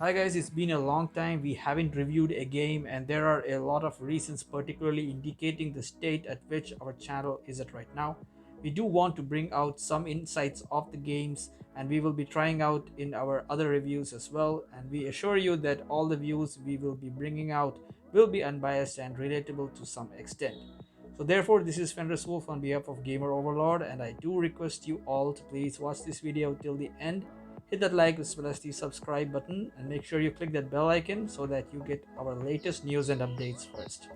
Hi guys, it's been a long time we haven't reviewed a game, and there are a lot of reasons particularly indicating the state at which our channel is at right now. We do want to bring out some insights of the games, and we will be trying out in our other reviews as well, and we assure you that all the views we will be bringing out will be unbiased and relatable to some extent. So therefore, this is Fenris Wolf on behalf of Gamer Overlord, and I do request you all to please watch this video till the end. Hit that like as well as the subscribe button, and make sure you click that bell icon so that you get our latest news and updates first.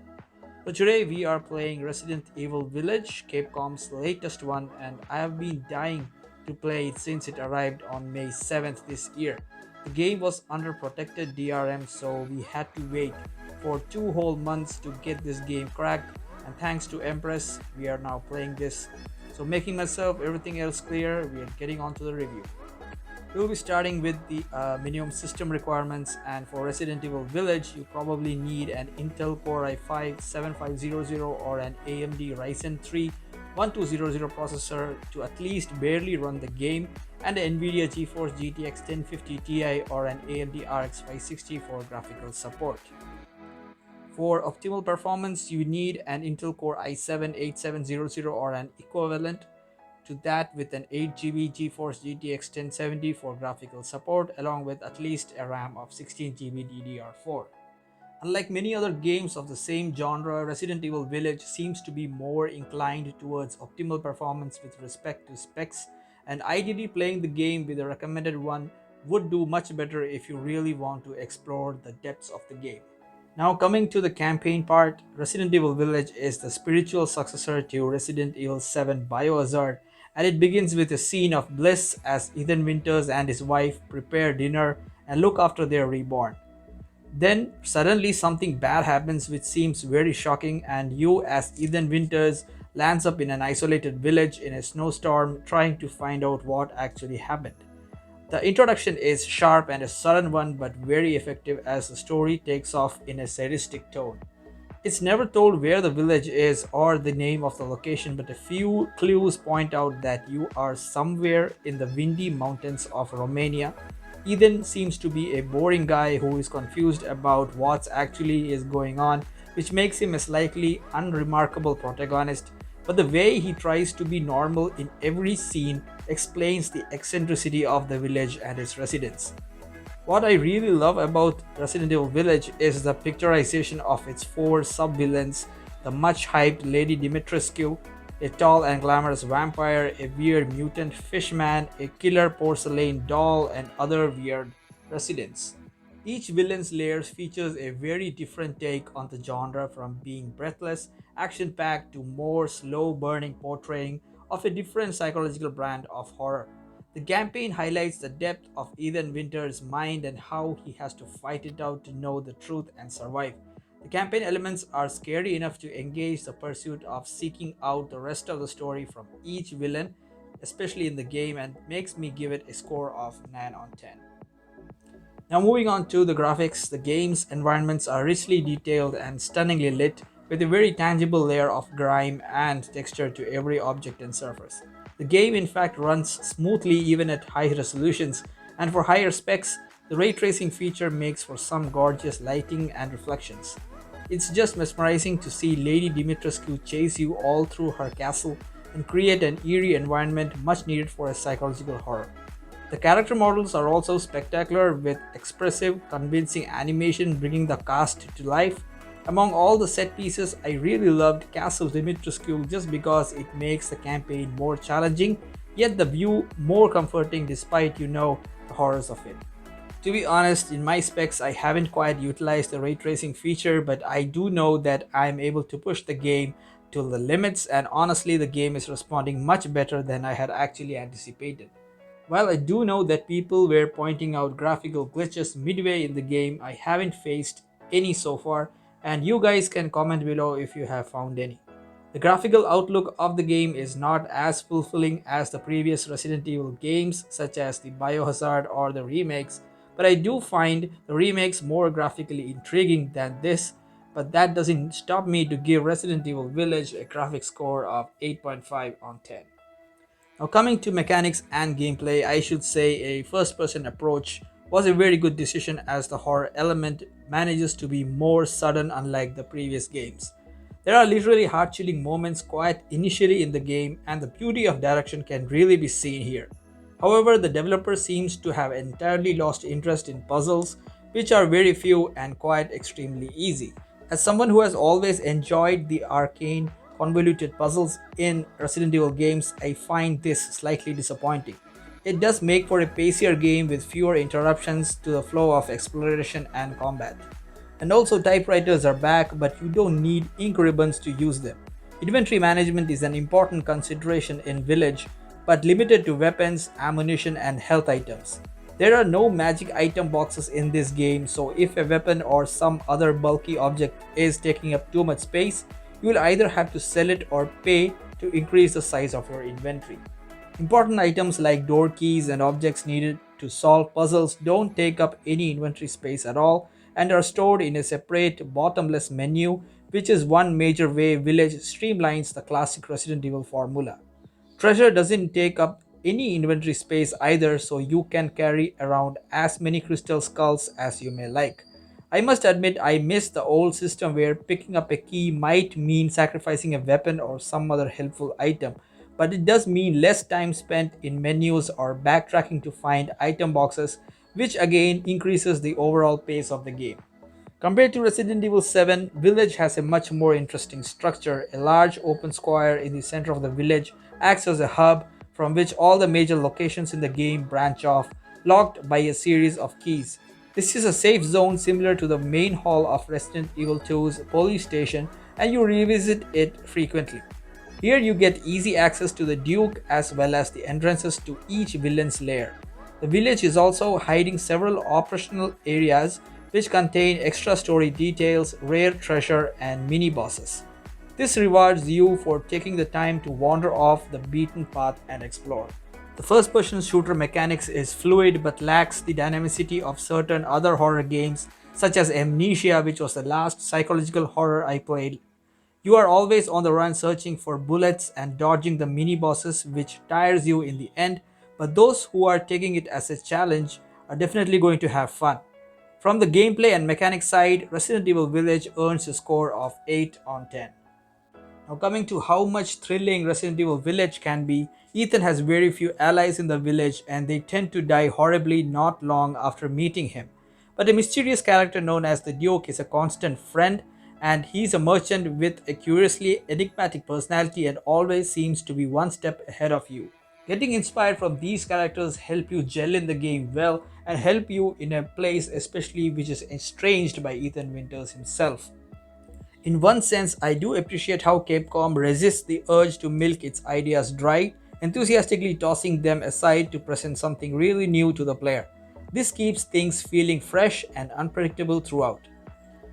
So today we are playing Resident Evil Village, Capcom's latest one, and I have been dying to play it since it arrived on May 7th this year. The game was under protected DRM, so we had to wait for 2 whole months to get this game cracked, and thanks to EMPRESS we are now playing this. So making myself everything else clear, we are getting on to the review. We'll be starting with the minimum system requirements, and for Resident Evil Village you probably need an Intel Core i5-7500 or an AMD Ryzen 3 1200 processor to at least barely run the game, and an NVIDIA Geforce GTX 1050 Ti or an AMD RX 560 for graphical support. For optimal performance, you need an Intel Core i7-8700 or an equivalent to that with an 8GB GeForce GTX 1070 for graphical support, along with at least a RAM of 16GB DDR4. Unlike many other games of the same genre, Resident Evil Village seems to be more inclined towards optimal performance with respect to specs, and ideally playing the game with a recommended one would do much better if you really want to explore the depths of the game. Now coming to the campaign part, Resident Evil Village is the spiritual successor to Resident Evil 7 Biohazard, and it begins with a scene of bliss as Ethan Winters and his wife prepare dinner and look after their reborn. Then suddenly something bad happens which seems very shocking, and you as Ethan Winters lands up in an isolated village in a snowstorm trying to find out what actually happened. The introduction is sharp and a sudden one, but very effective as the story takes off in a sadistic tone. It's never told where the village is or the name of the location, but a few clues point out that you are somewhere in the windy mountains of Romania. Ethan seems to be a boring guy who is confused about what actually is going on, which makes him a slightly unremarkable protagonist, but the way he tries to be normal in every scene explains the eccentricity of the village and its residents. What I really love about Resident Evil Village is the picturization of its 4 sub-villains: the much-hyped Lady Dimitrescu, a tall and glamorous vampire, a weird mutant fishman, a killer porcelain doll, and other weird residents. Each villain's layers features a very different take on the genre, from being breathless, action-packed to more slow-burning portraying of a different psychological brand of horror. The campaign highlights the depth of Ethan Winters' mind and how he has to fight it out to know the truth and survive. The campaign elements are scary enough to engage the pursuit of seeking out the rest of the story from each villain, especially in the game, and makes me give it a score of 9 on 10. Now moving on to the graphics, the game's environments are richly detailed and stunningly lit, with a very tangible layer of grime and texture to every object and surface. The game in fact runs smoothly even at high resolutions, and for higher specs, the ray tracing feature makes for some gorgeous lighting and reflections. It's just mesmerizing to see Lady Dimitrescu chase you all through her castle and create an eerie environment much needed for a psychological horror. The character models are also spectacular, with expressive, convincing animation bringing the cast to life. Among all the set pieces, I really loved Castle Dimitrescu just because it makes the campaign more challenging, yet the view more comforting despite the horrors of it. To be honest, in my specs I haven't quite utilized the ray tracing feature, but I do know that I'm able to push the game to the limits, and honestly the game is responding much better than I had actually anticipated. While I do know that people were pointing out graphical glitches midway in the game, I haven't faced any so far, and you guys can comment below if you have found any. The graphical outlook of the game is not as fulfilling as the previous Resident Evil games, such as the Biohazard or the remakes, but I do find the remakes more graphically intriguing than this, but that doesn't stop me to give Resident Evil Village a graphics score of 8.5 on 10. Now coming to mechanics and gameplay, I should say a first-person approach was a very good decision as the horror element manages to be more sudden unlike the previous games. There are literally heart-chilling moments quite initially in the game, and the beauty of direction can really be seen here. However, the developer seems to have entirely lost interest in puzzles, which are very few and quite extremely easy. As someone who has always enjoyed the arcane, convoluted puzzles in Resident Evil games, I find this slightly disappointing. It does make for a pacier game with fewer interruptions to the flow of exploration and combat. And also, typewriters are back, but you don't need ink ribbons to use them. Inventory management is an important consideration in Village, but limited to weapons, ammunition, and health items. There are no magic item boxes in this game, so if a weapon or some other bulky object is taking up too much space, you will either have to sell it or pay to increase the size of your inventory. Important items like door keys and objects needed to solve puzzles don't take up any inventory space at all and are stored in a separate bottomless menu, which is one major way Village streamlines the classic Resident Evil formula. Treasure doesn't take up any inventory space either, so you can carry around as many crystal skulls as you may like. I must admit, I miss the old system where picking up a key might mean sacrificing a weapon or some other helpful item, but it does mean less time spent in menus or backtracking to find item boxes, which again increases the overall pace of the game. Compared to Resident Evil 7, Village has a much more interesting structure. A large open square in the center of the village acts as a hub from which all the major locations in the game branch off, locked by a series of keys. This is a safe zone similar to the main hall of Resident Evil 2's police station, and you revisit it frequently. Here you get easy access to the Duke as well as the entrances to each villain's lair. The village is also hiding several operational areas which contain extra story details, rare treasure, and mini bosses. This rewards you for taking the time to wander off the beaten path and explore. The first person shooter mechanics is fluid but lacks the dynamicity of certain other horror games, such as Amnesia, which was the last psychological horror I played. You are always on the run searching for bullets and dodging the mini bosses, which tires you in the end, but those who are taking it as a challenge are definitely going to have fun. From the gameplay and mechanics side, Resident Evil Village earns a score of 8 on 10. Now coming to how much thrilling Resident Evil Village can be, Ethan has very few allies in the village and they tend to die horribly not long after meeting him. But a mysterious character known as the Duke is a constant friend, and he's a merchant with a curiously enigmatic personality and always seems to be one step ahead of you. Getting inspired from these characters help you gel in the game well and help you in a place especially which is estranged by Ethan Winters himself. In one sense, I do appreciate how Capcom resists the urge to milk its ideas dry, enthusiastically tossing them aside to present something really new to the player. This keeps things feeling fresh and unpredictable throughout.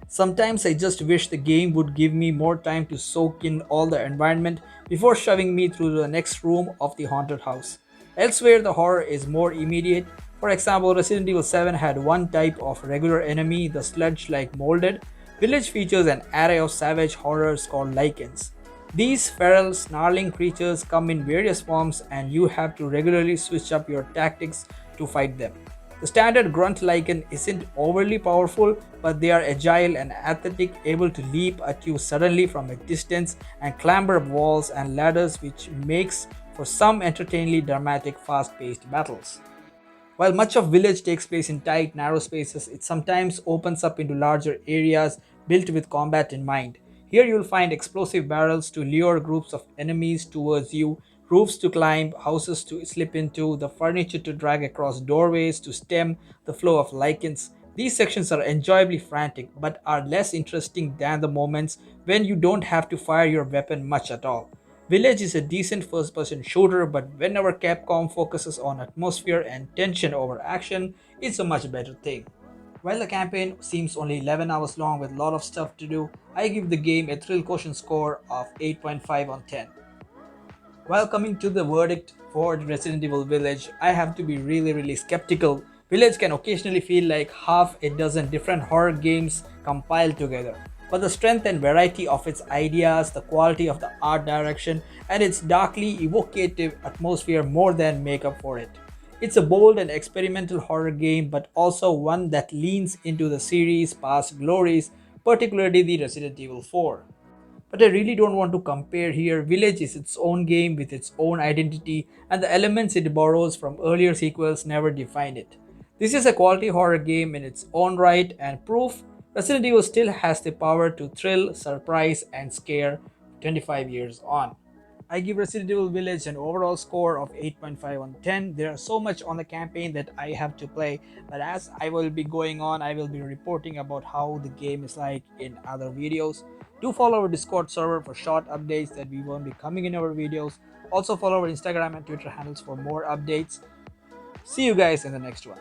Sometimes I just wish the game would give me more time to soak in all the environment before shoving me through the next room of the haunted house. Elsewhere, the horror is more immediate. For example, Resident Evil 7 had one type of regular enemy, the sludge-like molded. Village features an array of savage horrors called lichens. These feral, snarling creatures come in various forms and you have to regularly switch up your tactics to fight them. The standard grunt lichen isn't overly powerful, but they are agile and athletic, able to leap at you suddenly from a distance and clamber up walls and ladders, which makes for some entertainingly dramatic, fast-paced battles. While much of Village takes place in tight, narrow spaces, it sometimes opens up into larger areas built with combat in mind. Here you'll find explosive barrels to lure groups of enemies towards you, roofs to climb, houses to slip into, the furniture to drag across doorways to stem the flow of lichens. These sections are enjoyably frantic, but are less interesting than the moments when you don't have to fire your weapon much at all. Village is a decent first-person shooter, but whenever Capcom focuses on atmosphere and tension over action, it's a much better thing. While the campaign seems only 11 hours long with a lot of stuff to do, I give the game a thrill quotient score of 8.5 on 10. While coming to the verdict for Resident Evil Village, I have to be really skeptical. Village can occasionally feel like half a dozen different horror games compiled together. But the strength and variety of its ideas, the quality of the art direction, and its darkly evocative atmosphere more than make up for it. It's a bold and experimental horror game, but also one that leans into the series' past glories, particularly the Resident Evil 4. But I really don't want to compare here. Village is its own game with its own identity, and the elements it borrows from earlier sequels never define it. This is a quality horror game in its own right, and proof Resident Evil still has the power to thrill, surprise, and scare 25 years on. I give Resident Evil Village an overall score of 8.5 on 10. There are so much on the campaign that I have to play, but as I will be going on, I will be reporting about how the game is like in other videos. Do follow our Discord server for short updates that we won't be coming in our videos. Also follow our Instagram and Twitter handles for more updates. See you guys in the next one.